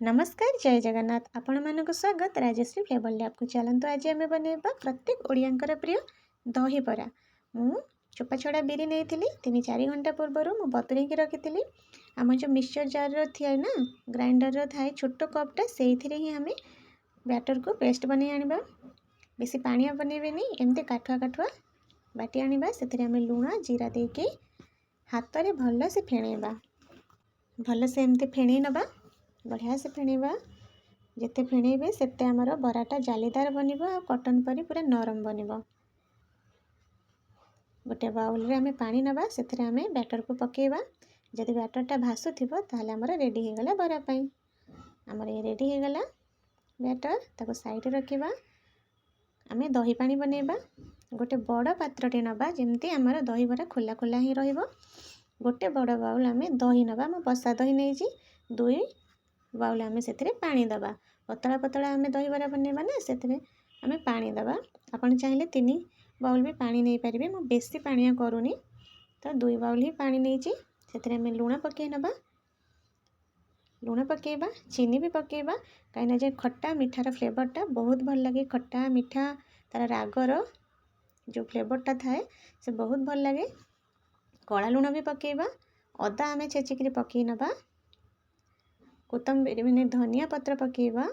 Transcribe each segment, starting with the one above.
नमस्कार जय जगन्नाथ आपण मानक स्वागत राजश्री फ्लेवर लैब को। चलतु आज आम बनवा प्रत्येक ओडियांकर प्रिय दही बरा। मु चोपा छड़ा बिरी नहीं 3-4 घंटा पूर्वर मु बतुरे रखी। आम जो मिक्सचर जार थी ना ग्राइंडर थाए छोट कपटा से ही आम बैटर को पेस्ट बन आने। बेसी पानिया बनइबेनी एमती काठुआ काठुआ बाटी आनिबा। से लुण जीरा देके हाथ में भल से फेणेबा। भल से एमती फेणई नबा। बढ़िया से फेणेबा। जिते फेणेबे सेते आमर बराटा जालीदार बनिबो आ कॉटन परी पूरा नरम बनिबो। गोटे बाउल रे आमे पानी नबा। सेथरे आमे बैटर को पकेबा। जदि बैटरटा भासुथिबो ताहले आमर रेडी हो गला बरा पई। आमर ये रेडी हो गला बैटर। ताको साइड रखिबा। आमे दही पानी बनेबा। गोटे बड़ पात्रटे नबा जेमती आमर दही बरा खोला खोला ही रहिबो। गोटे बड़ बाउल आमे दही नबा। मु बसा दही नेइजी 2 बाउल आमे सेथरे पानी दबा। पतला पतला आमे दही बरा बनेबा ना सेथरे आमे पानी दबा। आपण चाहिले 3 बाउल भी पानी नहीं पारिबे। मु बेसी पानिया करूनी तो 2 बाउल ही पानी नेइची। सेथरे आमे लुण पके नबा। लुण पकेबा चीनी भी पकेबा कहीं जे खट्टा मिठार फ्लेवरटा बहुत भल लगे। खट्टा मिठा तार रागर जो फ्लेवरटा थाए से बहुत भल लगे। कला लुण भी पकेबा। अदा आमे छेचिक पके नबा। कोतंबीर मैंने धनिया पत्र पकेबा।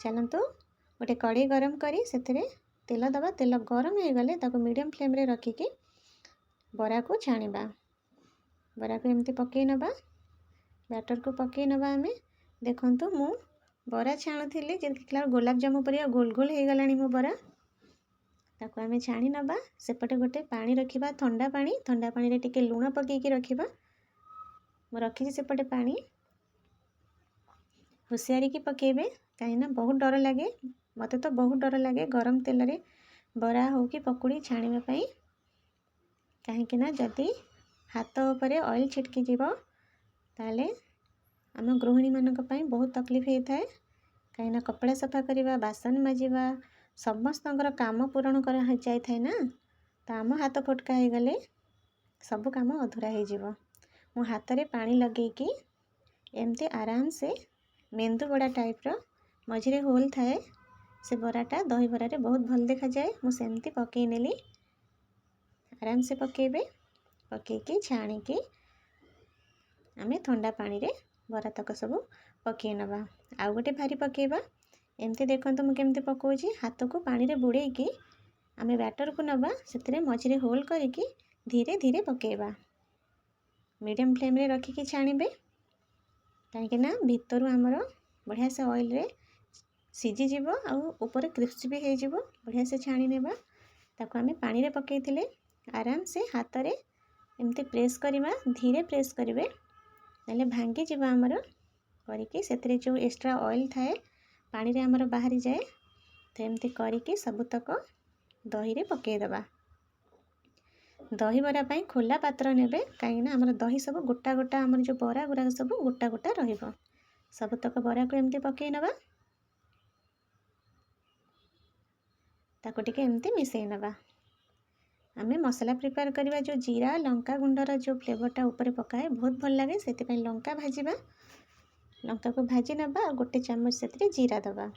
चलतु गोटे कढ़ी गरम करी सेथिरे तेल दबा। तेल गरम हो गले ताको मीडियम फ्लेम रे रखिकी बरा को छाणीबा। बरा को एमती पके नबा। बैटर को पके नबा। आमे देखंतु मु बरा छाणुथिली जे देखला गुलाब जामुन परिया गोल गोल हो गलानी मो बरा। ताको आमे छाणी नबा। सेपटे गोटे पानी रखिबा ठंडा पानी। ठंडा पानी रे टिके लुण पकेकी रखिबा। मु रखिछि सेपटे पानी। हुशियारी की पकेबे कहीं बहुत डर लगे। मते तो बहुत डर लगे गरम तेल रे बरा हो कि पकुड़ी छाणीबा पई। कहीं जदि हाथ उपरे ऑयल छिटकी जीवो ताले आम गृहिणी मानक पई बहुत तकलीफ होता है। कहीं कपड़ा सफा करवा बासन माजिबा समस्तंकर काम पूरण कर जाय थाए ना। तो आम हाथ फटका हो गले सब काम अधूरा हो जीवो। मु हाथ रे पानी लगेकी एमती आराम से मेंदू बड़ा टाइप रो मझिरे होल थाए से बराटा दही बरा रे बहुत भल देखा जाए। मु सेमती पकई नेली। आराम से पकेबे पकेकी छाणीकी आमे ठंडा पानी रे बरा तक सब पकई नबा। आउ गोटे भारी पकेबा। एमती देखंतु मु केमती पकोजी हाथ को पानी रे बुड़ेकी आमे बैटर को नबा। सेतरे मझिरे होल करिकी धीरे धीरे पकेबा। मीडियम फ्लेम रे रखिकी छाणीबे कहीं भितर आमर बढ़िया से ऑयल रे सीझी जीवो आउ ऊपर क्रिस्पी भी हो जीवो। बढ़िया से छाणी नेबा। ताको आमे पानी रे पकई थिले आराम से हाथ रे एमती प्रेस करबा। धीरे प्रेस करिवे नले भांगी जीवो आमर करिकी सेतरे जो एक्स्ट्रा ऑयल थाए पानी रे आमर बाहरी जाए। तो एमती करिकी सबुतक दही रे पकई दबा। दही बरा पाई खोला पात्र नेबे कहीं आमर दही सब गोटा गोटा आमर जो बरा गुरा सब गोटा गोटा रहिबो। सबुतक बरा को एमती पकई नबा। ताको टिके एमती मिसई नबा। आमे मसला प्रिपेयर करवा जो जीरा लंका गुंडर जो फ्लेवरटा ऊपर पकाए बहुत भल लगे। से लंका भाजीबा। लंका को भाजी नबा और गोटे चामच से जीरा दबा।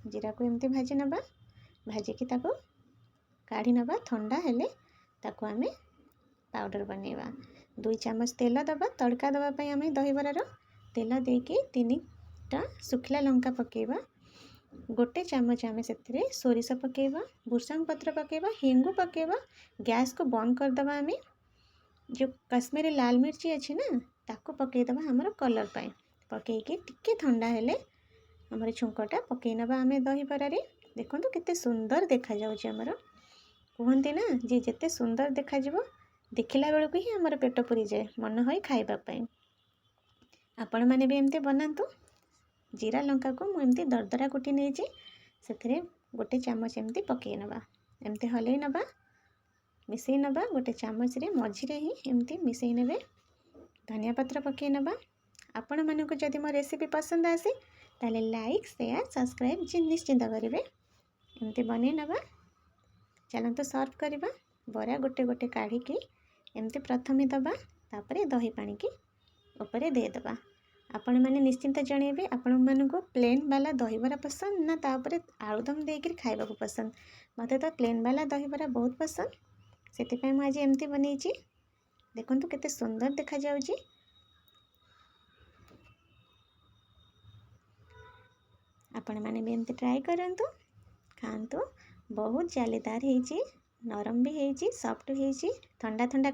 जीरा को एमती भाजी नबा। भाजिकी ताको काढ़ी नबा। ठंडा हेले ताको आमे पाउडर बनेबा। 2 चामच तेल दबा। तड़का दबा पई आमे दही बरार तेल देके 3टा सुखला लंका पकेबा। गोटे चामच आमे सेतरे सोरिष पकेबा भुसंग पत्र पकेबा हेंगू पकेबा। गैस को बंद कर दबा। आमे जो कश्मीरी लाल मिर्ची अच्छी ना ताको पके दबा हमर कलर पाए। पकेकी टिके ठंडा हेले हमर छुंकटा पके नबा। आमे दही बरा रे देखंतु केते सुंदर देखा जाउची। हमर कहते ना जे जेते सुंदर देखा जीवो देखिला बेलू ही हमर पेट पुरी जाए मन होई खाइबा पई। आपण माने भी एमती बनातु। जीरा लंका को मु एमती दरदरा कुटी नेची सेथरे गोटे चामच एमती पके नबा। एमती हलई नबा मिसई नबा। गोटे चामच रे मझिरे ही एमती मिसई नेबे। धनिया पत्र पके नबा। आपण मानक जदि मो रेसिपी पसंद आसे ताले लाइक शेयर सब्सक्राइब निश्चिंत करेंगे। एमती बने नबा। चलते सर्व करवा। बरा गोटे गोटे काढ़ी की एमती प्रथमे दबा तापरे दही पानी की ऊपर दे दबा। आपण मैंने निश्चिंत जनइबे आपण मानक प्लेन वाला दहीबरा पसंद ना तापर आलुदम देकर खाइबा पसंद। मते तो प्लेन वाला दहीबरा बहुत पसंद से मुझे एमती बनई। देखो केते सुंदर देखा जाउची। आपण मैंने भी एमती ट्राई करंतु खांतु। बहुत जालीदार है, नरम भी है, सॉफ्ट है, ठंडा ठंडा